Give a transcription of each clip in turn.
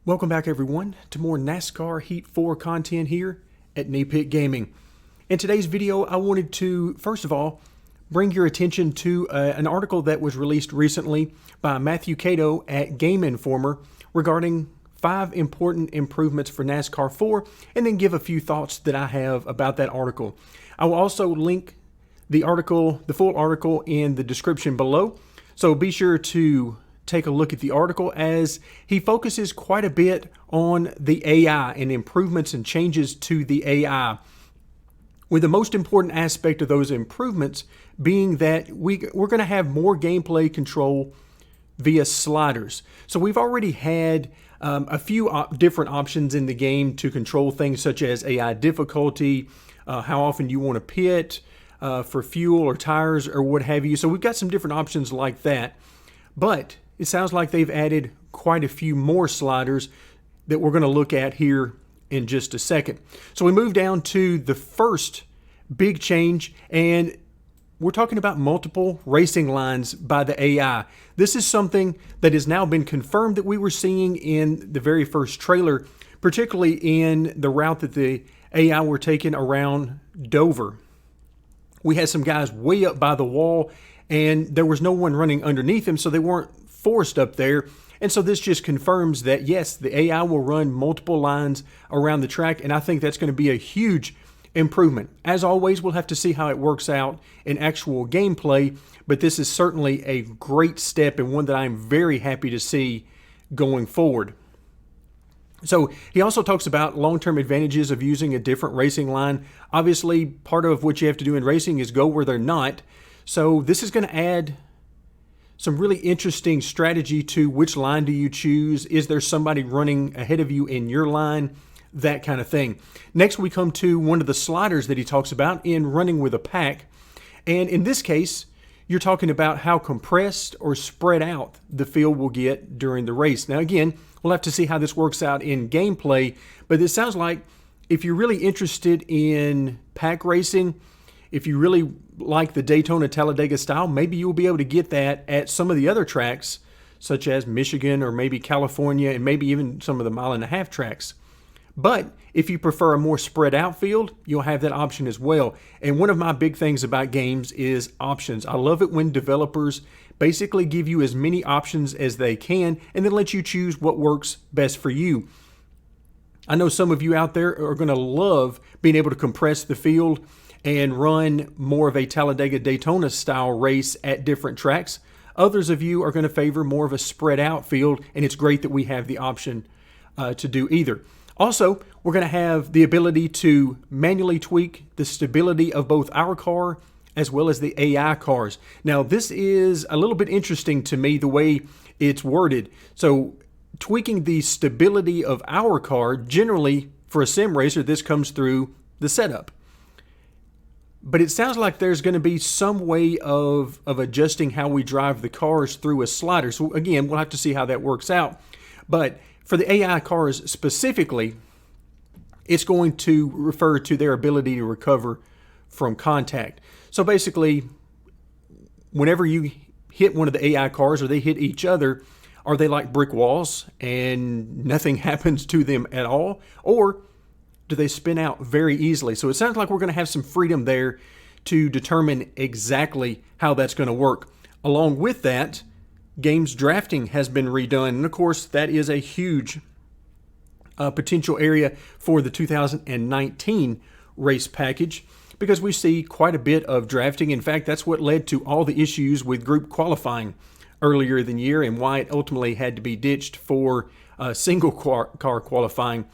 Welcome back, everyone, to more NASCAR Heat 4 content here at Nitpick Gaming. In today's video, I wanted to, first of all, bring your attention to an article that was released recently by Matthew Kato at Gameinformer regarding 5 important improvements for NASCAR 4, and then give a few thoughts that I have about that article. I will also link the article, the full article, in the description below, so be sure to take a look at the article, as he focuses quite a bit on the AI and improvements and changes to the AI, with the most important aspect of those improvements being that we're going to have more gameplay control via sliders. So we've already had a few different options in the game to control things such as AI difficulty, how often you want to pit, for fuel or tires or what have you. So we've got some different options like that, but it sounds like they've added quite a few more sliders that we're going to look at here in just a second. So we move down to the first big change, and we're talking about multiple racing lines by the AI. This is something that has now been confirmed that we were seeing in the very first trailer, particularly in the route that the AI were taking around Dover. We had some guys way up by the wall, and there was no one running underneath them, so they weren't forced up there. And so this just confirms that, yes, the AI will run multiple lines around the track, and I think that's going to be a huge improvement. As always, we'll have to see how it works out in actual gameplay, but this is certainly a great step and one that I'm very happy to see going forward. So he also talks about long-term advantages of using a different racing line. Obviously, part of what you have to do in racing is go where they're not. So this is going to add some really interesting strategy to which line do you choose. Is there somebody running ahead of you in your line? That kind of thing. Next, we come to one of the sliders that he talks about in running with a pack. And in this case, you're talking about how compressed or spread out the field will get during the race. Now, again, we'll have to see how this works out in gameplay, but it sounds like if you're really interested in pack racing, if you really like the Daytona Talladega style, maybe you'll be able to get that at some of the other tracks, such as Michigan or maybe California, and maybe even some of the mile-and-a-half tracks. But if you prefer a more spread out field, you'll have that option as well. And one of my big things about games is options. I love it when developers basically give you as many options as they can and then let you choose what works best for you. I know some of you out there are going to love being able to compress the field and run more of a Talladega Daytona style race at different tracks. Others of you are going to favor more of a spread out field, and it's great that we have the option to do either. Also, we're going to have the ability to manually tweak the stability of both our car as well as the AI cars. Now, this is a little bit interesting to me, the way it's worded. So, tweaking the stability of our car, generally for a sim racer, this comes through the setup. But it sounds like there's going to be some way of adjusting how we drive the cars through a slider. So again, we'll have to see how that works out. But for the AI cars specifically, it's going to refer to their ability to recover from contact. So basically, whenever you hit one of the AI cars or they hit each other, are they like brick walls and nothing happens to them at all? Or do they spin out very easily? So it sounds like we're going to have some freedom there to determine exactly how that's going to work. Along with that, games drafting has been redone. And of course, that is a huge potential area for the 2019 race package, because we see quite a bit of drafting. In fact, that's what led to all the issues with group qualifying earlier in the year and why it ultimately had to be ditched for single car qualifying.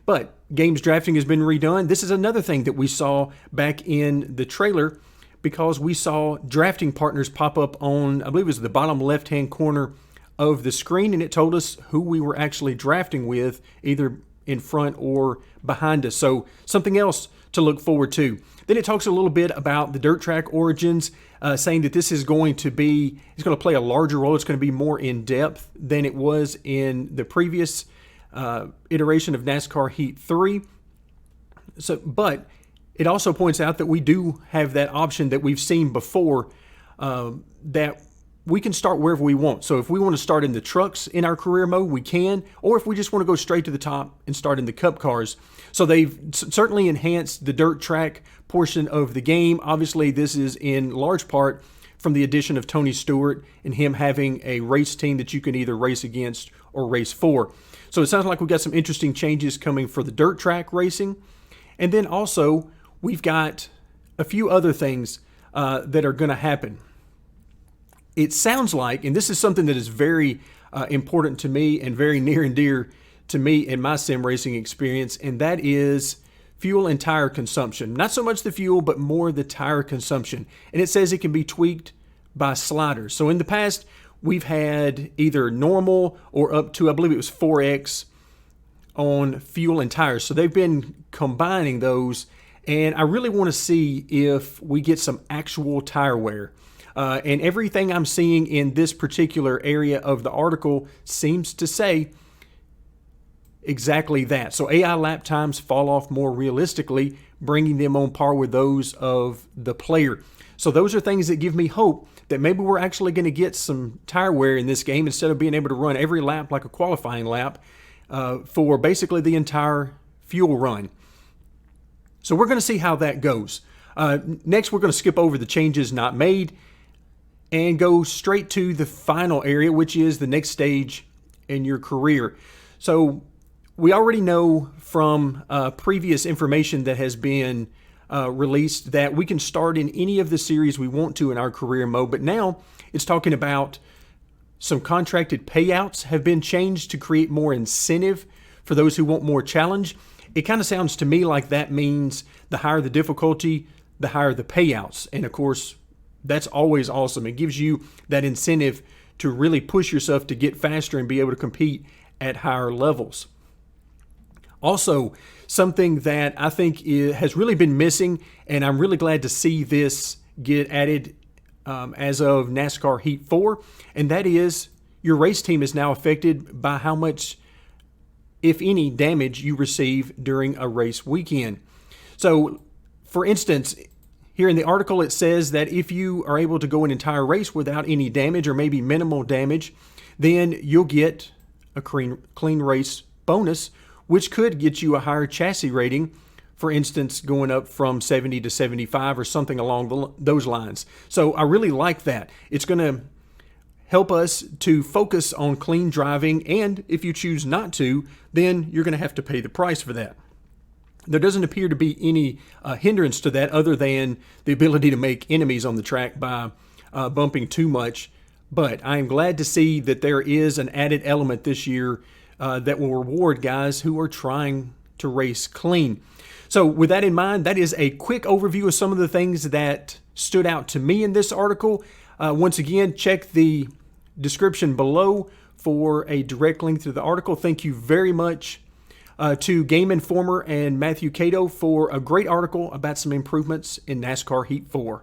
But games drafting has been redone. This is another thing that we saw back in the trailer, because we saw drafting partners pop up on, I believe it was the bottom left-hand corner of the screen, and it told us who we were actually drafting with, either in front or behind us. So something else to look forward to. Then it talks a little bit about the dirt track origins, saying that this is going to be, it's going to play a larger role. It's going to be more in depth than it was in the previous iteration of NASCAR Heat 3. But it also points out that we do have that option that we've seen before, that we can start wherever we want. So if we want to start in the trucks in our career mode, we can, or if we just want to go straight to the top and start in the cup cars. So they've certainly enhanced the dirt track portion of the game. Obviously, this is in large part from the addition of Tony Stewart and him having a race team that you can either race against or race for. So it sounds like we've got some interesting changes coming for the dirt track racing. And then also, we've got a few other things that are going to happen. It sounds like, and this is something that is very important to me and very near and dear to me in my sim racing experience, and that is fuel and tire consumption. Not so much the fuel, but more the tire consumption. And it says it can be tweaked by sliders. So in the past, we've had either normal or up to, I believe it was 4X on fuel and tires. So they've been combining those, and I really want to see if we get some actual tire wear. And everything I'm seeing in this particular area of the article seems to say exactly that. So AI lap times fall off more realistically, bringing them on par with those of the player. So those are things that give me hope that maybe we're actually going to get some tire wear in this game instead of being able to run every lap like a qualifying lap for basically the entire fuel run. So we're going to see how that goes. Next, we're going to skip over the changes not made and go straight to the final area, which is the next stage in your career. So we already know from previous information that has been released that we can start in any of the series we want to in our career mode, but now it's talking about some contracted payouts have been changed to create more incentive for those who want more challenge. It kind of sounds to me like that means the higher the difficulty, the higher the payouts. And of course, that's always awesome. It gives you that incentive to really push yourself to get faster and be able to compete at higher levels. Also, something that I think has really been missing, and I'm really glad to see this get added as of NASCAR Heat 4, and that is your race team is now affected by how much, if any, damage you receive during a race weekend. So, for instance, here in the article it says that if you are able to go an entire race without any damage or maybe minimal damage, then you'll get a clean race bonus, which could get you a higher chassis rating, for instance, going up from 70 to 75 or something along those lines. So I really like that. It's going to help us to focus on clean driving, and if you choose not to, then you're going to have to pay the price for that. There doesn't appear to be any hindrance to that other than the ability to make enemies on the track by bumping too much. But I am glad to see that there is an added element this year that will reward guys who are trying to race clean. So with that in mind, that is a quick overview of some of the things that stood out to me in this article. Once again, check the description below for a direct link to the article. Thank you very much to Gameinformer and Matthew Kato for a great article about some improvements in NASCAR Heat 4.